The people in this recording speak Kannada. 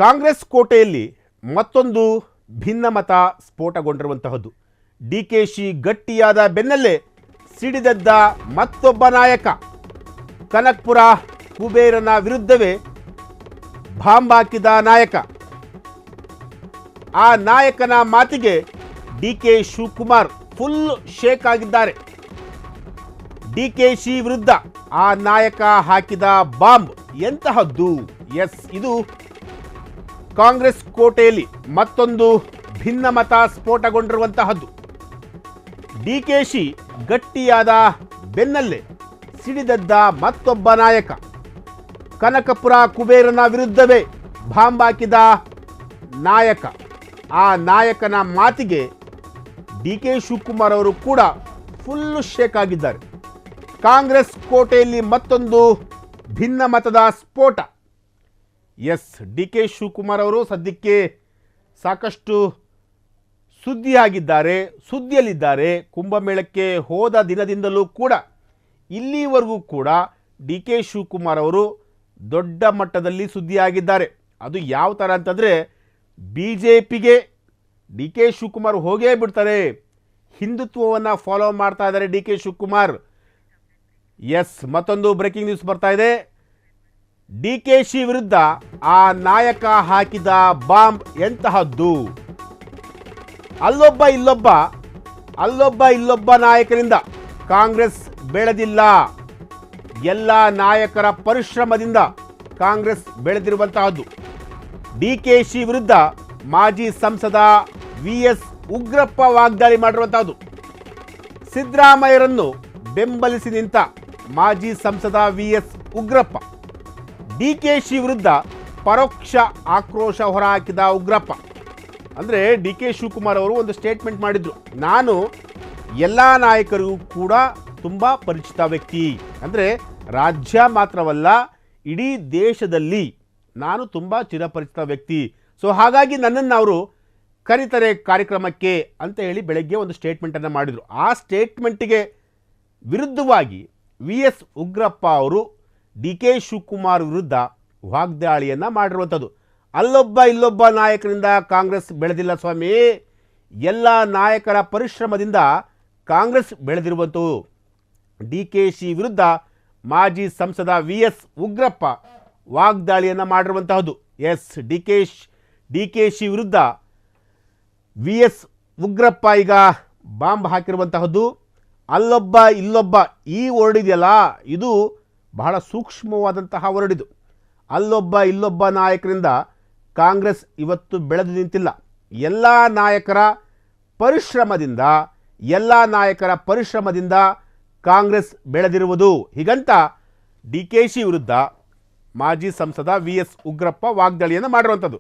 ಕಾಂಗ್ರೆಸ್ ಕೋಟೆಯಲ್ಲಿ ಮತ್ತೊಂದು ಭಿನ್ನಮತ ಸ್ಫೋಟಗೊಂಡಿರುವಂತಹದ್ದು. ಡಿಕೆಶಿ ಗಟ್ಟಿಯಾದ ಬೆನ್ನಲ್ಲೇ ಸಿಡಿದೆದ್ದ ಮತ್ತೊಬ್ಬ ನಾಯಕ. ಕನಕಪುರ ಕುಬೇರನ ವಿರುದ್ಧವೇ ಬಾಂಬ್ ಹಾಕಿದ ನಾಯಕ. ಆ ನಾಯಕನ ಮಾತಿಗೆ ಡಿಕೆ ಶಿವಕುಮಾರ್ ಫುಲ್ ಶೇಕ್ ಆಗಿದ್ದಾರೆ. ಡಿಕೆಶಿ ವಿರುದ್ಧ ಆ ನಾಯಕ ಹಾಕಿದ ಬಾಂಬ್ ಎಂತಹದ್ದು? ಎಸ್, ಇದು ಕಾಂಗ್ರೆಸ್ ಕೋಟೆಯಲ್ಲಿ ಮತ್ತೊಂದು ಭಿನ್ನಮತ ಸ್ಫೋಟಗೊಂಡಿರುವಂತಹದ್ದು. ಡಿಕೆಶಿ ಗಟ್ಟಿಯಾದ ಬೆನ್ನಲ್ಲೇ ಸಿಡಿದೆದ್ದ ಮತ್ತೊಬ್ಬ ನಾಯಕ. ಕನಕಪುರ ಕುಬೇರನ ವಿರುದ್ಧವೇ ಬಾಂಬ್ ಹಾಕಿದ ನಾಯಕ. ಆ ನಾಯಕನ ಮಾತಿಗೆ ಡಿಕೆ ಶಿವಕುಮಾರ್ ಅವರು ಕೂಡ ಫುಲ್ ಶೇಕ್ ಆಗಿದ್ದಾರೆ. ಕಾಂಗ್ರೆಸ್ ಕೋಟೆಯಲ್ಲಿ ಮತ್ತೊಂದು ಭಿನ್ನಮತದ ಸ್ಫೋಟ. ಎಸ್, ಡಿಕೆ ಶಿವಕುಮಾರ್ ಅವರು ಸದ್ಯಕ್ಕೆ ಸಾಕಷ್ಟು ಸುದ್ದಿಯಲ್ಲಿದ್ದಾರೆ. ಕುಂಭಮೇಳಕ್ಕೆ ಹೋದ ದಿನದಿಂದಲೂ ಕೂಡ ಇಲ್ಲಿವರೆಗೂ ಕೂಡ ಡಿಕೆ ಶಿವಕುಮಾರ್ ಅವರು ದೊಡ್ಡ ಮಟ್ಟದಲ್ಲಿ ಸುದ್ದಿಯಾಗಿದ್ದಾರೆ. ಅದು ಯಾವ ಥರ ಅಂತಂದರೆ, BJPಗೆ ಡಿಕೆ ಶಿವಕುಮಾರ್ ಹೋಗೇ ಬಿಡ್ತಾರೆ. ಹಿಂದುತ್ವವನ್ನು ಫಾಲೋ ಮಾಡ್ತಾ ಇದ್ದಾರೆ ಡಿಕೆ ಶಿವಕುಮಾರ್. ಎಸ್, ಮತ್ತೊಂದು ಬ್ರೇಕಿಂಗ್ ನ್ಯೂಸ್ ಬರ್ತಾ ಇದೆ. ಡಿಕೆಶಿ ವಿರುದ್ಧ ಆ ನಾಯಕ ಹಾಕಿದ ಬಾಂಬ್ ಎಂತಹದ್ದು? ಅಲ್ಲೊಬ್ಬ ಇಲ್ಲೊಬ್ಬ ನಾಯಕರಿಂದ ಕಾಂಗ್ರೆಸ್ ಬೆಳೆದಿಲ್ಲ. ಎಲ್ಲ ನಾಯಕರ ಪರಿಶ್ರಮದಿಂದ ಕಾಂಗ್ರೆಸ್ ಬೆಳೆದಿರುವಂತಹದ್ದು. ಡಿಕೆಶಿ ವಿರುದ್ಧ ಮಾಜಿ ಸಂಸದ VS ಉಗ್ರಪ್ಪ ವಾಗ್ದಾಳಿ ಮಾಡಿರುವಂತಹದ್ದು. ಸಿದ್ದರಾಮಯ್ಯರನ್ನು ಬೆಂಬಲಿಸಿ ನಿಂತ ಮಾಜಿ ಸಂಸದ VS ಉಗ್ರಪ್ಪ ಡಿಕೆಶಿ ವಿರುದ್ಧ ಪರೋಕ್ಷ ಆಕ್ರೋಶ ಹೊರಹಾಕಿದ ಉಗ್ರಪ್ಪ. ಅಂದರೆ ಡಿಕೆ ಶಿವಕುಮಾರ್ ಅವರು ಒಂದು ಸ್ಟೇಟ್ಮೆಂಟ್ ಮಾಡಿದ್ರು, ನಾನು ಎಲ್ಲ ನಾಯಕರಿಗೂ ಕೂಡ ತುಂಬ ಪರಿಚಿತ ವ್ಯಕ್ತಿ. ಅಂದರೆ ರಾಜ್ಯ ಮಾತ್ರವಲ್ಲ, ಇಡೀ ದೇಶದಲ್ಲಿ ನಾನು ತುಂಬ ಚಿರಪರಿಚಿತ ವ್ಯಕ್ತಿ. ಸೊ ಹಾಗಾಗಿ ನನ್ನನ್ನು ಅವರು ಕರೀತಾರೆ ಕಾರ್ಯಕ್ರಮಕ್ಕೆ ಅಂತ ಹೇಳಿ ಬೆಳಗ್ಗೆ ಒಂದು ಸ್ಟೇಟ್ಮೆಂಟನ್ನು ಮಾಡಿದರು. ಆ ಸ್ಟೇಟ್ಮೆಂಟಿಗೆ ವಿರುದ್ಧವಾಗಿ VS ಉಗ್ರಪ್ಪ ಅವರು ಡಿಕೆ ಶಿವಕುಮಾರ್ ವಿರುದ್ಧ ವಾಗ್ದಾಳಿಯನ್ನು ಮಾಡಿರುವಂಥದ್ದು. ಇಲ್ಲೊಬ್ಬ ನಾಯಕರಿಂದ ಕಾಂಗ್ರೆಸ್ ಬೆಳೆದಿಲ್ಲ ಸ್ವಾಮಿ, ಎಲ್ಲ ನಾಯಕರ ಪರಿಶ್ರಮದಿಂದ ಕಾಂಗ್ರೆಸ್ ಬೆಳೆದಿರುವಂಥವು. ಡಿಕೆಶಿ ವಿರುದ್ಧ ಮಾಜಿ ಸಂಸದ VS ಉಗ್ರಪ್ಪ ವಾಗ್ದಾಳಿಯನ್ನು ಮಾಡಿರುವಂತಹದ್ದು. ಎಸ್, ಡಿಕೆಶಿ ವಿರುದ್ಧ VS ಉಗ್ರಪ್ಪ ಈಗ ಬಾಂಬ್ ಹಾಕಿರುವಂತಹದ್ದು. ಇಲ್ಲೊಬ್ಬ ಈ ವರ್ಡ್ ಇದೆಯಲ್ಲ, ಇದು ಬಹಳ ಸೂಕ್ಷ್ಮವಾದಂತಹ ವರ್ಡ್ ಇದು. ಇಲ್ಲೊಬ್ಬ ನಾಯಕರಿಂದ ಕಾಂಗ್ರೆಸ್ ಇವತ್ತು ಬೆಳೆದು ನಿಂತಿಲ್ಲ. ಎಲ್ಲ ನಾಯಕರ ಪರಿಶ್ರಮದಿಂದ ಕಾಂಗ್ರೆಸ್ ಬೆಳೆದಿರುವುದು. ಹೀಗಂತ ಡಿಕೆಶಿ ವಿರುದ್ಧ ಮಾಜಿ ಸಂಸದ VS ಉಗ್ರಪ್ಪ ವಾಗ್ದಾಳಿಯನ್ನು ಮಾಡಿರುವಂಥದ್ದು.